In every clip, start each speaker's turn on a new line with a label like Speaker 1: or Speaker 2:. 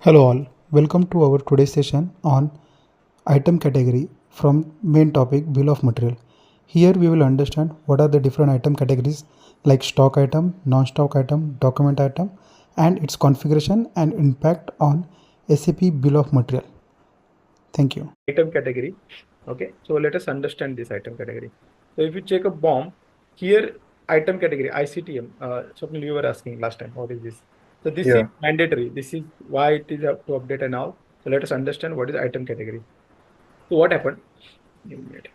Speaker 1: Hello all, welcome to our today's session on item category from main topic bill of material. Here we will understand what are the different item categories like stock item, non-stock item, document item and its configuration and impact on SAP bill of material. Thank you.
Speaker 2: Item category. Okay, so let us understand this item category. So if you check a BOM, here item category ICTM, something you were asking last time, what is this? So this is mandatory. This is why it is up to update and now. So let us understand what is item category. So what happened? Give me a minute.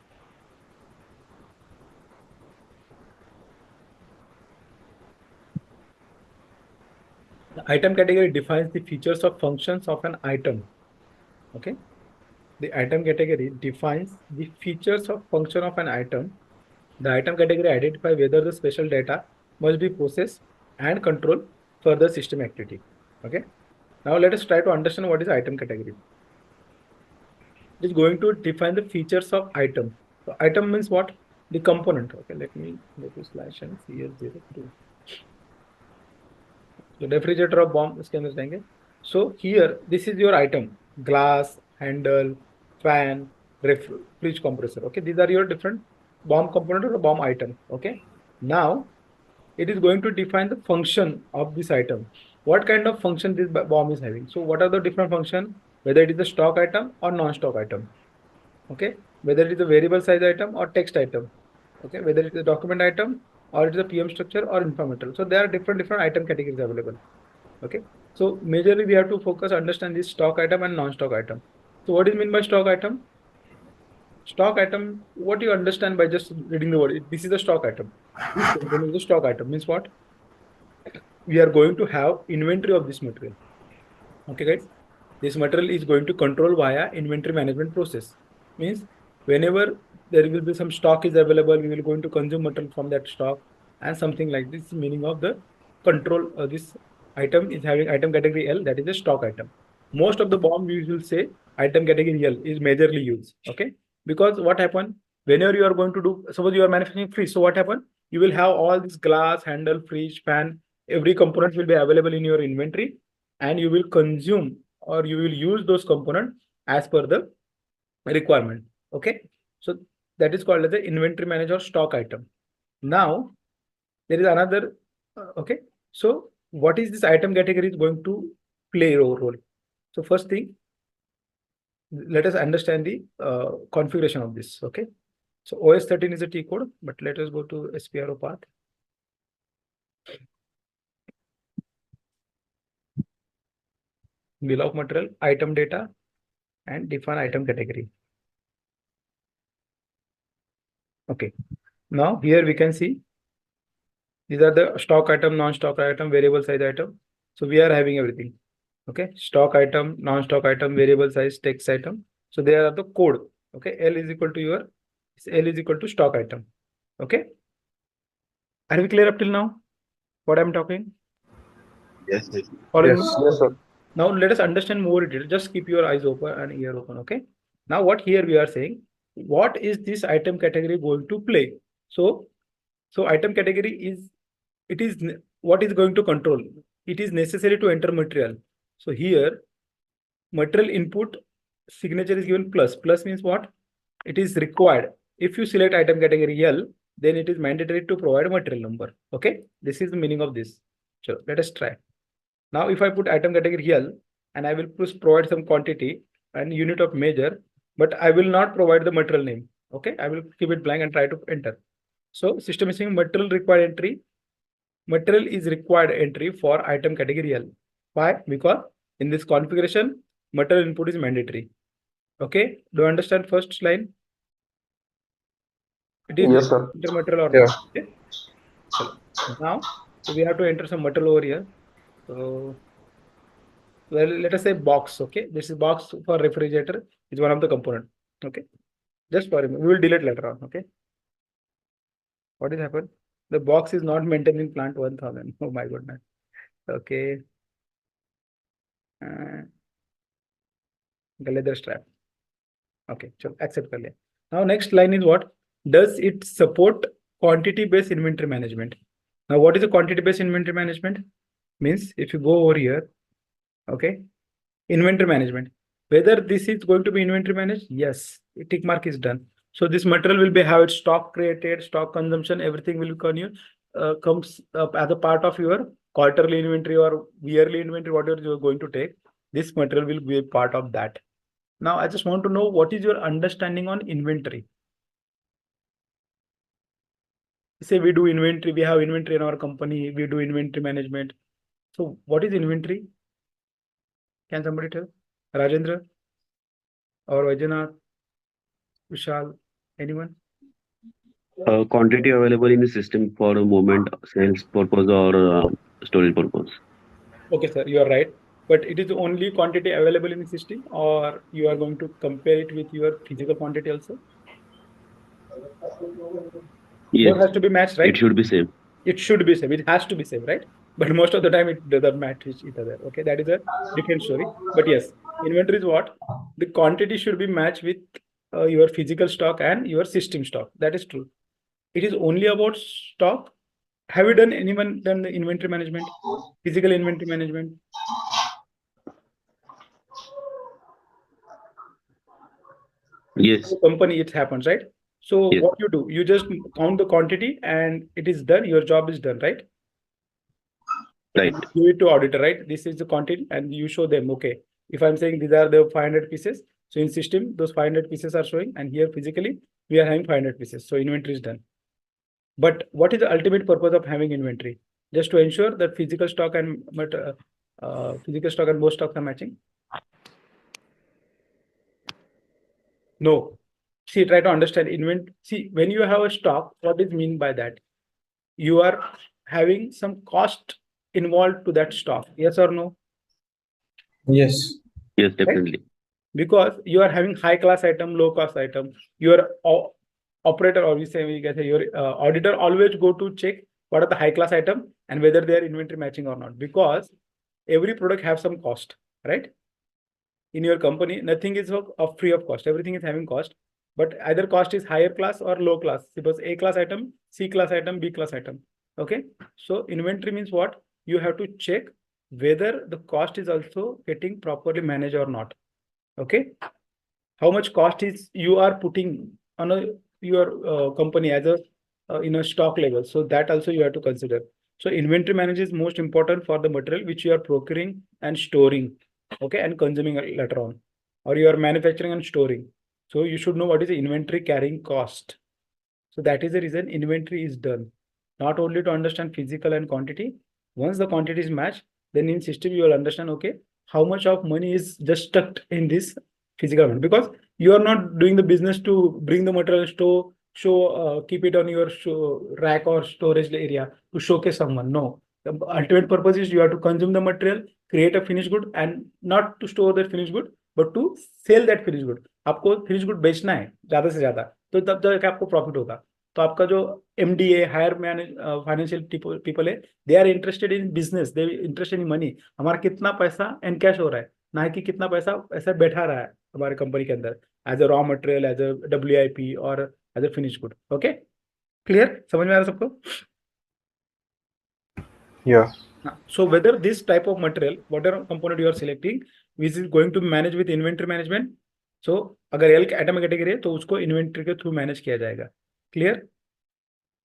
Speaker 2: The item category defines the features of functions of an item. Okay. The item category defines the features of function of an item. The item category identifies whether the special data must be processed and controlled for the system activity. Okay. Now let us try to understand what is item category. It is going to define the features of item. So item means what? The component. Okay. Let me go to slash and CS02. So refrigerator or bomb इसके अंदर जाएंगे. So here this is your item: glass, handle, fan, fridge compressor. Okay, these are your different bomb component or bomb item. Okay, now it is going to define the function of this item. What kind of function this bomb is having? So what are the different function? Whether it is a stock item or non-stock item. Okay, whether it is a variable size item or text item. Okay, whether it is a document item or it is a PM structure or informational. So there are different item categories available. Okay, so majorly we have to focus understand this stock item and non-stock item. So what is mean by stock item? Stock item, what you understand by just reading the word? This is a stock item. This component is a stock item. Means what? We are going to have inventory of this material. Okay, guys. This material is going to control via inventory management process. Means whenever there will be some stock is available, we will going to consume material from that stock and something like this. Meaning of the control of this item is having item category L, that is a stock item. Most of the bomb we will say item category L is majorly used. Okay, because what happened whenever you are going to do, suppose you are manufacturing fridge, so what happened? You will have all this glass, handle, fridge, fan, every component will be available in your inventory, and you will consume or you will use those components as per the requirement. Okay, so that is called as the inventory manager stock item. Now there is another. Okay, so what is this item category is going to play a role? So first thing, let us understand the configuration of this. Okay, so OS 13 is a T code, but let us go to SPRO path. Bill of material, item data, and define item category. Okay, now here we can see these are the stock item, non-stock item, variable size item. So we are having everything. Okay, stock item, non-stock item, variable size, text item. So there are the code. Okay, L is equal to your L is equal to stock item. Okay, are we clear up till now? What I'm talking?
Speaker 3: Yes.
Speaker 2: Yes, sir. Now let us understand more detail. Just keep your eyes open and ear open. Okay. Now what here we are saying? What is this item category going to play? So item category is what is going to control? It is necessary to enter material. So here material input signature is given plus. Plus means what? It is required. If you select item category L, then it is mandatory to provide material number. Okay. This is the meaning of this. So let us try. Now, if I put item category L and I will provide some quantity and unit of measure, but I will not provide the material name. Okay, I will keep it blank and try to enter. So system is saying material required entry. Material is required entry for item category L. Why? Because in this configuration, material input is mandatory. Okay, do you understand first line? It is yes, sir. Enter material or not. Okay. So now we have to enter some material over here. So well, let us say box. Okay, this is box for refrigerator is one of the component. Okay, just for we will delete later on. Okay, what is happened? The box is not maintained in plant 1000. Oh my goodness. Okay, leather strap. Okay, so accept कर लिया. Now next line is what? Does it support quantity based inventory management? Now what is a quantity based inventory management? Means if you go over here, okay, Inventory management. Whether this is going to be inventory managed, yes, tick mark is done. So this material will be have its stock created, stock consumption, everything will comes up as a part of your quarterly inventory or yearly inventory, whatever you're going to take. This material will be a part of that. Now, I just want to know what is your understanding on inventory. Say we do inventory, we have inventory in our company, we do inventory management. So what is inventory? Can somebody tell? Rajendra or Vajanath, Vishal, anyone?
Speaker 3: Quantity available in the system for a movement, sales purpose or storage purpose.
Speaker 2: Okay, sir, you are right. But it is only quantity available in the system, or you are going to compare it with your physical quantity also?
Speaker 3: Yes,
Speaker 2: Both has to be matched,
Speaker 3: it
Speaker 2: right?
Speaker 3: should be same.
Speaker 2: It should be same. It has to be same, right? But most of the time it doesn't match each other. Okay, that is a different story. But yes, inventory is what? The quantity should be matched with your physical stock and your system stock. That is true. It is only about stock. Have you anyone done the inventory management, physical inventory management?
Speaker 3: Yes,
Speaker 2: Company, it happens, right? So
Speaker 3: yes,
Speaker 2: what you do, you just count the quantity and it is done. Your job is done, right?
Speaker 3: right.
Speaker 2: And give it to auditor, right? This is the quantity, and you show them. Okay, if I'm saying these are the 500 pieces, so in system those 500 pieces are showing, and here physically we are having 500 pieces. So inventory is done. But what is the ultimate purpose of having inventory? Just to ensure that physical stock and both stocks are matching. No. See, try to understand See, when you have a stock, what is mean by that? You are having some cost involved to that stock. Yes or no?
Speaker 4: Yes.
Speaker 3: Yes, definitely.
Speaker 2: Because you are having high class item, low cost item. Your operator, or we can say your auditor always go to check what are the high class item and whether they are inventory matching or not. Because every product have some cost, right? In your company, nothing is free of cost. Everything is having cost, but either cost is higher class or low class. Suppose A class item, C class item, B class item. Okay. So inventory means what? You have to check whether the cost is also getting properly managed or not. Okay. How much cost is you are putting on your company as a in a stock level. So that also you have to consider. So inventory management is most important for the material which you are procuring and storing, okay, and consuming later on, or you are manufacturing and storing. So you should know what is the inventory carrying cost. So that is the reason inventory is done, not only to understand physical and quantity. Once the quantity is matched, then in system you will understand, okay, how much of money is just stuck in this physical one, because you are not doing the business to bring the material store, keep it on your rack or storage area to showcase someone. No, the ultimate purpose is you have to consume the material, create a finished good, and not to store that finished good, but to sell that finished good. आपको finished good बेचना है ज्यादा से ज्यादा, तो तब जाके आपको प्रॉफिट होगा. तो आपका जो MDA हायर फाइनेंशियल पीपल है, they are interested in business, they interested in money. हमारा कितना पैसा एनकैश हो रहा है, ना कि कितना पैसा ऐसा बैठा रहा है हमारे कंपनी के अंदर as a raw material, as a WIP और as a finish good. Okay, clear? समझ में आ रहा है सबको?
Speaker 4: Yeah.
Speaker 2: So whether this type of material, whatever component you are selecting, which is going to manage with inventory management. So अगर L item category है तो उसको इन्वेंट्री के थ्रू मैनेज किया जाएगा. क्लियर?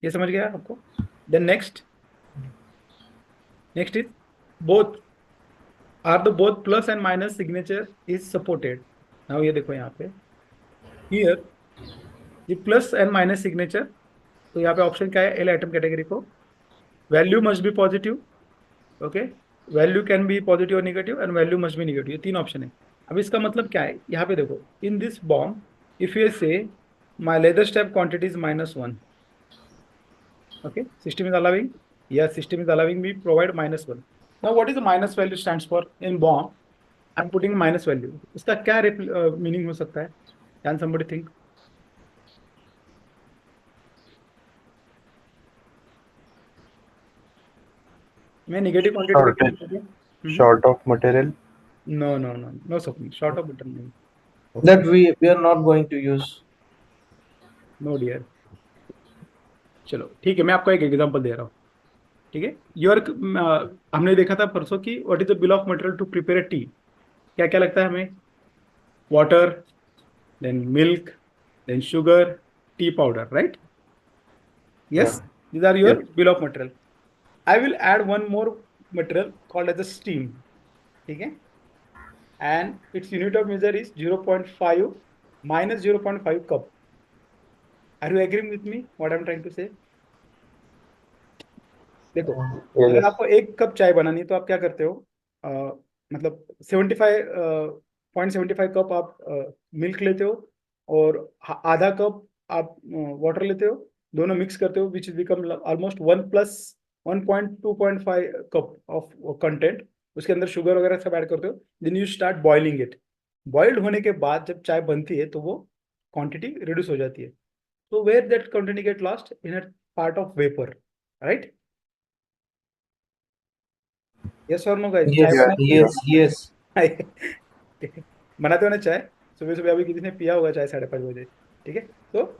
Speaker 2: ये समझ गया आपको? Then next is both both plus and minus signature is supported. Now ये देखो यहाँ पे here ये plus and minus signature, तो यहाँ पे ऑप्शन क्या है? L आइटम कैटेगरी को value must be positive. Okay, value can be positive और negative, and value must be negative. ये तीन ऑप्शन है. अब इसका मतलब क्या है? यहाँ पे देखो, in this BOM if you say my leather step quantity is -1. okay, system is allowing, yes, system is allowing me provide -1. Now what is the minus value stands for in bomb? I'm putting minus value. इसका क्या meaning हो सकता है? Can somebody think? मैं negative quantity
Speaker 4: Short of material.
Speaker 2: no Swapnil, short of button नहीं.
Speaker 4: That we are not going to use.
Speaker 2: No dear. चलो ठीक है, मैं आपको एक एग्जांपल दे रहा हूँ. ठीक है, योर हमने देखा था परसों की what is the bill of material to prepare a tea. क्या क्या लगता है हमें? Water, then milk, then sugar, tea powder, right? Yes, these are your bill of material. I will add one more material called as a steam. ठीक है? And its unit of measure is 0.5 minus 0.5 cup. Are you agreeing with me what I'm trying to say? देखो, अगर आपको 1 cup चाय बनानी है तो आप क्या करते हो? मतलब 75.75 कप आप मिल्क लेते हो और आधा कप आप वाटर लेते हो, दोनों मिक्स करते हो, which is become almost 1+1.2.5 cup of content. उसके अंदर शुगर वगैरह सब ऐड करते हो, then you start boiling it. Boiled होने के बाद जब चाय बनती है तो वो क्वांटिटी रिड्यूस हो जाती है। तो where that quantity get lost in a part of vapour, right? Yes और नो गाइस? चाय
Speaker 4: Yes.
Speaker 2: बनाते हो ना चाय, सुबह सुबह अभी किसी ने पिया होगा चाय 5:30 बजे, ठीक है? तो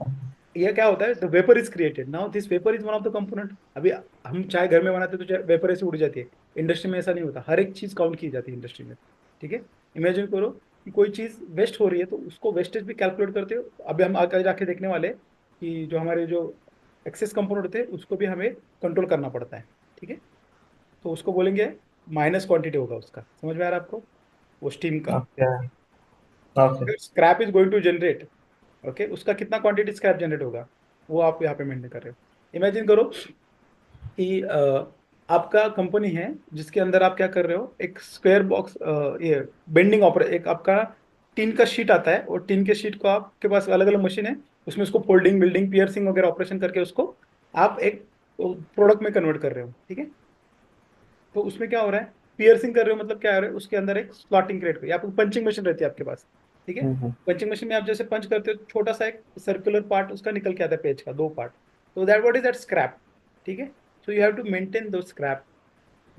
Speaker 2: ये क्या होता है, the vapour is created, now this vapour is one of the component. अभी हम चाय घर में बनाते हैं तो वेपर ऐसे उड़ जाती है, इंडस्ट्री में ऐसा नहीं होता, हर एक चीज काउंट की जाती है इंडस्ट्री में, ठीक है? इमेजिन करो कि कोई चीज वेस्ट हो रही है तो उसको वेस्टेज भी कैलकुलेट करते हो। अभी हम आगे जाके देखने वाले हैं कि जो हमारे जो एक्सेस कंपोनेंट होते हैं उसको भी हमें कंट्रोल करना पड़ता है, ठीक है? तो उसको बोलेंगे माइनस क्वांटिटी होगा उसका, समझ में आ रहा है आपको? वो स्टीम का
Speaker 4: Okay.
Speaker 2: Scrap is going to generate, okay, उसका कितना क्वांटिटी स्क्रैप जनरेट होगा वो आप यहाँ पे मेंटेन कर रहे हो। इमेजिन करो कि आपका कंपनी है जिसके अंदर आप क्या कर रहे हो, एक स्क्वायर बॉक्स, ये बेंडिंग ऑपरे, एक आपका टीन का शीट आता है और टीन के शीट को आपके पास अलग अलग मशीन है, उसमें उसको फोल्डिंग, बिल्डिंग, पियर्सिंग वगैरह ऑपरेशन करके उसको आप एक प्रोडक्ट में कन्वर्ट कर रहे हो, ठीक है? तो उसमें क्या हो रहा है, पियर्सिंग कर रहे हो, मतलब क्या हो रहा है, उसके अंदर एक स्लॉटिंग क्रिएट करिए, आपको पंचिंग मशीन रहती है आपके पास, ठीक है? पंचिंग मशीन में आप जैसे पंच करते हो, छोटा सा एक सर्कुलर पार्ट उसका निकल के आता है, पेज का 2 पार्ट, तो that what is that scrap, ठीक है? So you have to maintain दो scrap,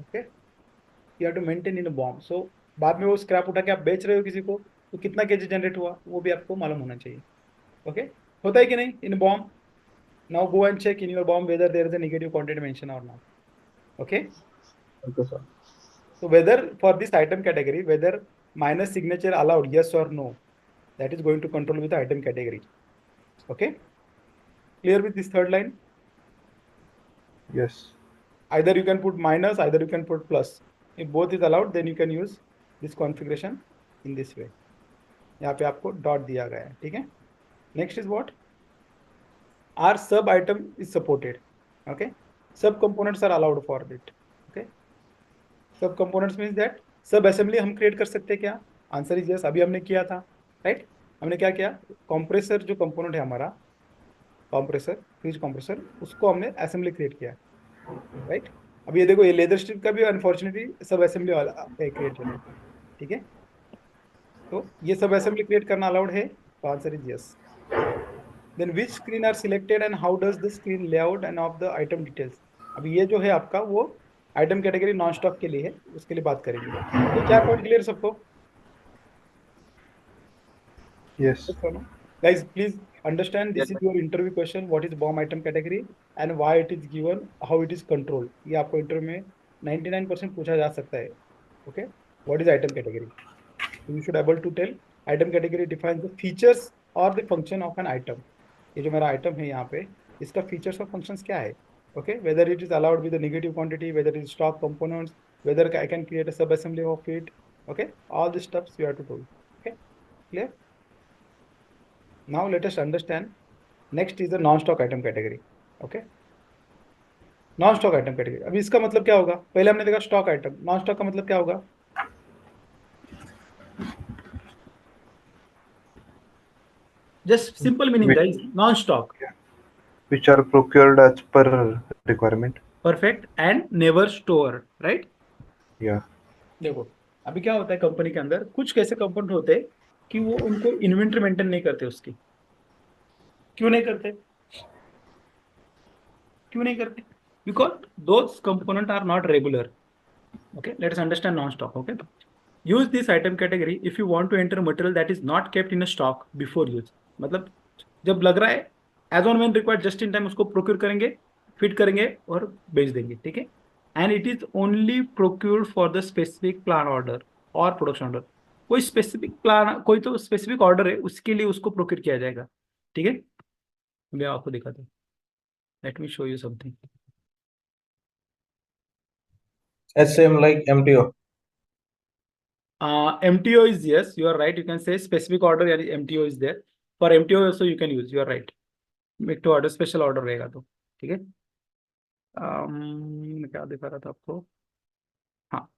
Speaker 2: okay, you have to maintain in a BOM. So बाद में वो स्क्रैप उठा के आप बेच रहे हो किसी को, तो कितना केजी जनरेट हुआ वो भी आपको मालूम होना चाहिए, ओके? होता है कि नहीं in BOM? Now go and check in your BOM whether there is a negative quantity mention और not, okay?
Speaker 4: Okay, sir.
Speaker 2: So whether for this item category, whether minus signature allowed, yes or no, that is going to control with the item category. Okay, clear with this third line?
Speaker 4: Yes.
Speaker 2: Either you can put minus, either you can put plus. If both is allowed, then you can use this configuration in this way. यहाँ पे आपको dot दिया गया है, ठीक है? Next is what? Our sub item is supported. Okay, sub components are allowed for it. Okay, सब components means that सब असेंबली हम क्रिएट कर सकते हैं क्या? आंसर इज यस, अभी हमने किया था, राइट? हमने क्या किया, कंप्रेसर जो कंपोनेंट है हमारा, कंप्रेसर, फ्रिज कंप्रेसर, उसको हमने असेंबली क्रिएट किया, राइट? अब ये देखो, ये लेदर स्ट्रिप का भी अनफॉर्चुनेटली सब असेंबली वाला क्रिएट किया, ठीक है? तो ये सब असेंबली क्रिएट करना अलाउड है, तो answer is yes. Then which screen are selected and how does the screen layout and of the item details. अब ये जो है आपका वो आइटम कैटेगरी नॉन स्टॉक के लिए है, उसके लिए बात करेंगे। ये क्या पॉइंट क्लियर सबको?
Speaker 4: Yes.
Speaker 2: Guys, please understand this is your interview question. What is bomb item category and why it is given, how it is controlled. ये आपको इंटरव्यू में 99% पूछा जा सकता है, okay? What is item category? So you should able to tell item category defines the features or the function of an item. ये जो मेरा item है यहाँ पे, इसका features और functions क्या है? Okay, whether it is allowed with a negative quantity, whether it is stock components, whether I can create a sub assembly of it. Okay, all these steps you have to do. Okay, clear? Now let us understand. Next is the non-stock item category. Okay, non-stock item category. अभी इसका मतलब क्या होगा? पहले हमने देखा stock item, non-stock का मतलब क्या होगा? Just simple meaning, guys. Non-stock.
Speaker 4: Which are procured as per requirement.
Speaker 2: Perfect and never store, right?
Speaker 4: Yeah.
Speaker 2: देखो, अभी क्या होता है कंपनी के अंदर, कुछ कैसे कंपोनेंट होते हैं कि वो उनको इन्वेंट्री मेंटेन नहीं करते उसकी। क्यों नहीं करते? क्यों नहीं करते? Because those components are not regular. Okay, let us understand non-stock. Okay, use this item category if you want to enter material that is not kept in a stock before use. मतलब जब लग रहा है as and when required, just in time उसको procure करेंगे, fit करेंगे और बेच देंगे, ठीक है? And it is only procured for the specific plan order और प्रोडक्शन ऑर्डर। कोई स्पेसिफिक प्लान, कोई तो स्पेसिफिक ऑर्डर है, उसके लिए उसको प्रोक्योर किया जाएगा। ठीक है, मैं आपको दिखाता हूँ, let me show you something.
Speaker 5: same like MTO.
Speaker 2: MTO is, yes, you are right, you can say specific order यानी MTO is there. For MTO also you can use, you are right. make to order special order रहेगा तो ठीक है। मैं क्या दिखा रहा था आपको, हाँ,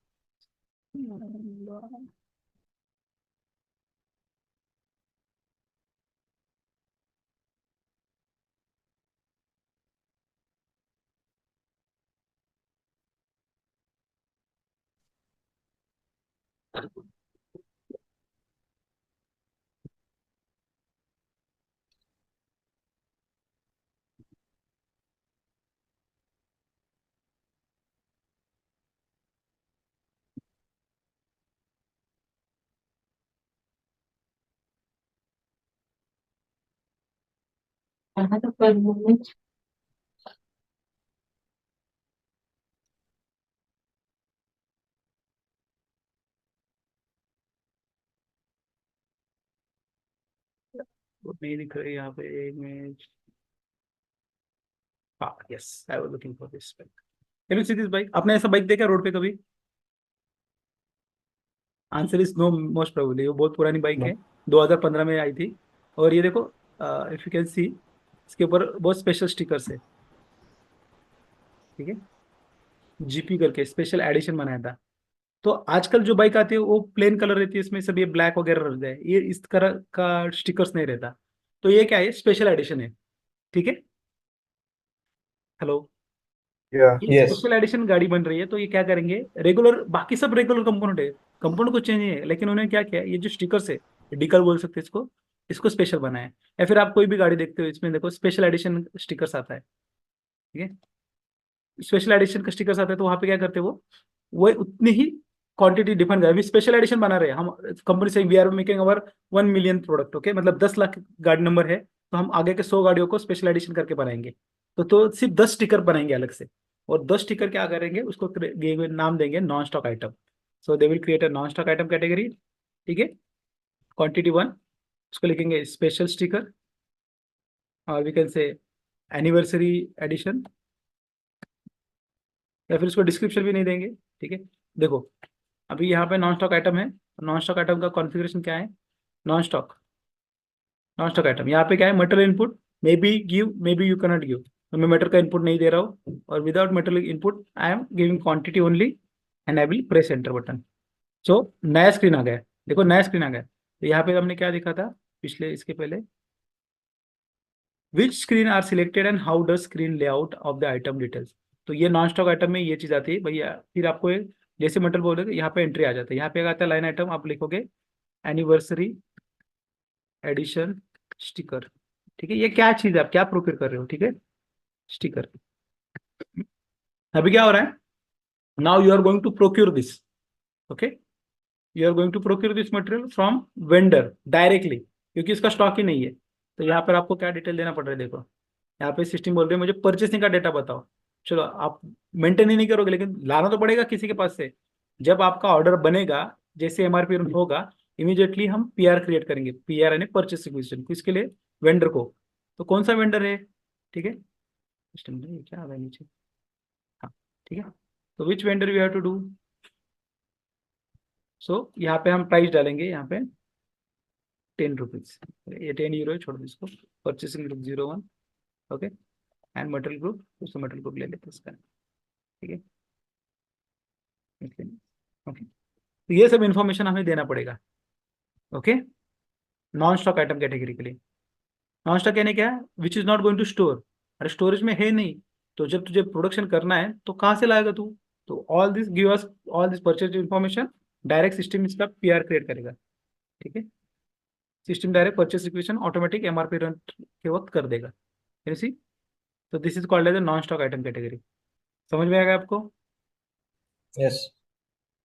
Speaker 2: वो नहीं दिख रही यहाँ पे इमेज। हाँ, yes, I was looking for this bike. Can you see this bike? आपने ऐसा बाइक देखा रोड पे कभी? Answer is no, most probably वो बहुत पुरानी बाइक है, 2015 में आई थी। और ये देखो, इफ यू कैन सी, इसके ऊपर बहुत स्पेशल स्टिकर्स है। ठीक है, जीपी करके स्पेशल एडिशन बनाया था। तो आजकल जो बाइक आती है वो प्लेन कलर रहती है, इसमें सब ये ब्लैक वगैरह रहता है, ये इस तरह का स्टिकर्स नहीं रहता। तो ये क्या है, स्पेशल एडिशन है। ठीक है, हेलो,
Speaker 4: Yeah.
Speaker 2: ये
Speaker 5: Yes.
Speaker 2: स्पेशल एडिशन गाड़ी बन रही है, तो ये क्या करेंगे, रेगुलर, बाकी सब रेगुलर कंपोनेंट है, कंपोनेंट कुछ चेंज नहीं है, लेकिन उन्होंने क्या किया, ये जो स्टिकर्स है, डिकल बोल सकते हैं इसको, इसको स्पेशल बनाया है। या फिर आप कोई भी गाड़ी देखते हो, इसमें देखो स्पेशल एडिशन स्टिकर्स आता है। ठीक है, स्पेशल एडिशन का स्टिकर्स आता है, तो वहाँ पे क्या करते हैं वो उतनी ही क्वांटिटी डिफाइन कर, अभी स्पेशल एडिशन बना रहे हैं हम, कंपनी से we are making our 1 million product. Okay, मतलब 10 लाख गाड़ी नंबर है, तो हम आगे के 100 गाड़ियों को स्पेशल एडिशन करके बनाएंगे। तो सिर्फ 10 स्टिकर बनाएंगे अलग से, और 10 स्टिकर क्या करेंगे, उसको नाम देंगे non stock item. So they will create a non stock item category. ठीक है, क्वांटिटी 1, उसको लिखेंगे स्पेशल स्टिकर, और we can say anniversary edition, या फिर उसको डिस्क्रिप्शन भी नहीं देंगे। ठीक है, देखो अभी यहाँ पे नॉन स्टॉक आइटम है, नॉन स्टॉक आइटम का कॉन्फ़िगरेशन क्या है, non stock, non stock item, यहाँ पे क्या है, material input may be give, may be you cannot give, तो मैं मटेरियल का इनपुट नहीं दे रहा हूँ, और without material input I am giving quantity only, and I will press enter button. So नया स्क्रीन आ गया, देखो नया स्क्रीन आ गया। तो यहाँ पे हमने क्या देखा था पिछले, इसके पहले, which screen are selected and how does screen layout of the item details. तो ये नॉन स्टॉक आइटम में ये चीज आती है भैया। फिर आपको जैसे मटेरियल बोलोगे, यहाँ पे एंट्री आ जाता है, यहाँ पे आता है लाइन आइटम, आप लिखोगे एनिवर्सरी एडिशन स्टिकर। ठीक है, ये क्या चीज है, आप क्या प्रोक्योर कर रहे हो? ठीक है, स्टिकर। अभी क्या हो रहा है, now you are going to procure this. Okay, you are going to procure this material from vendor directly, क्योंकि इसका स्टॉक ही नहीं है। तो यहाँ पर आपको क्या डिटेल देना पड़ रहा है, देखो यहाँ पे सिस्टम बोल रही है मुझे परचेसिंग का डेटा बताओ। चलो, आप मेंटेन ही नहीं करोगे, लेकिन लाना तो पड़ेगा किसी के पास से। जब आपका ऑर्डर बनेगा, जैसे एमआरपी होगा, इमीडिएटली हम पीआर क्रिएट करेंगे, पीआर यानी परचेस रिक्वेजिशन, किसके लिए, वेंडर को। तो कौन सा वेंडर है, ठीक है, सिस्टम में क्या आ रहा है नीचे, हाँ ठीक है, तो which vendor we have to do. So यहाँ पे हम प्राइस डालेंगे, यहाँ पे 10 रुपीज, ये 10 यूरो है, छोड़ दो इसको, purchasing group 01, okay, and material group, उसको मटेरियल ग्रुप ले लेते हैं इसका। ठीक है, ओके, तो ये सब इंफॉर्मेशन हमें देना पड़ेगा। Okay, non stock item category के लिए। नॉन स्टॉक यानी क्या है, which is not going to store, अरे स्टोरेज में है नहीं, तो जब तुझे प्रोडक्शन करना है तो कहाँ से लाएगा तू। तो all this give us all this purchase information, direct system इसका पीआर क्रिएट करेगा। ठीक है, system direct purchase requisition automatic MRP run के वक्त कर देगा। सी, तो this is called as non stock item category. समझ में आएगा आपको?
Speaker 5: Yes.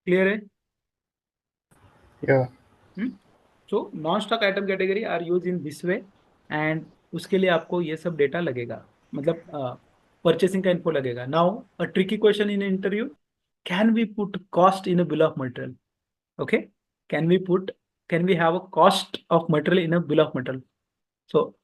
Speaker 2: क्लियर है?
Speaker 4: Yeah.
Speaker 2: So non stock item category are used in this way, and उसके लिए आपको ये सब डेटा लगेगा, मतलब परचेसिंग का इन्फो लगेगा। Now a tricky question in interview, can we put cost in a bill of material? Okay, can we have a cost of material in a bill of material? So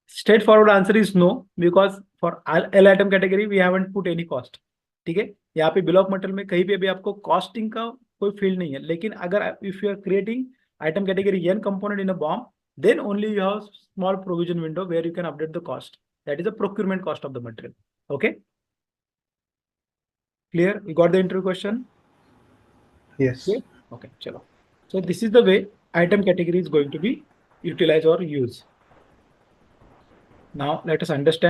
Speaker 2: straightforward answer is no, because for L item category we haven't put any cost. ठीक है, यहाँ पे bill of material में कहीं पे भी आपको costing का कोई फील्ड नहीं है. लेकिन अगर if you are creating item category n component in a BOM, then only you have small provision window where you can update the cost. That is the procurement cost of the material. Okay, clear? You got the interview question?
Speaker 4: Yes.
Speaker 2: Yeah. Okay, chalo. So this is the way item category is going to be utilized or used. Now let us understand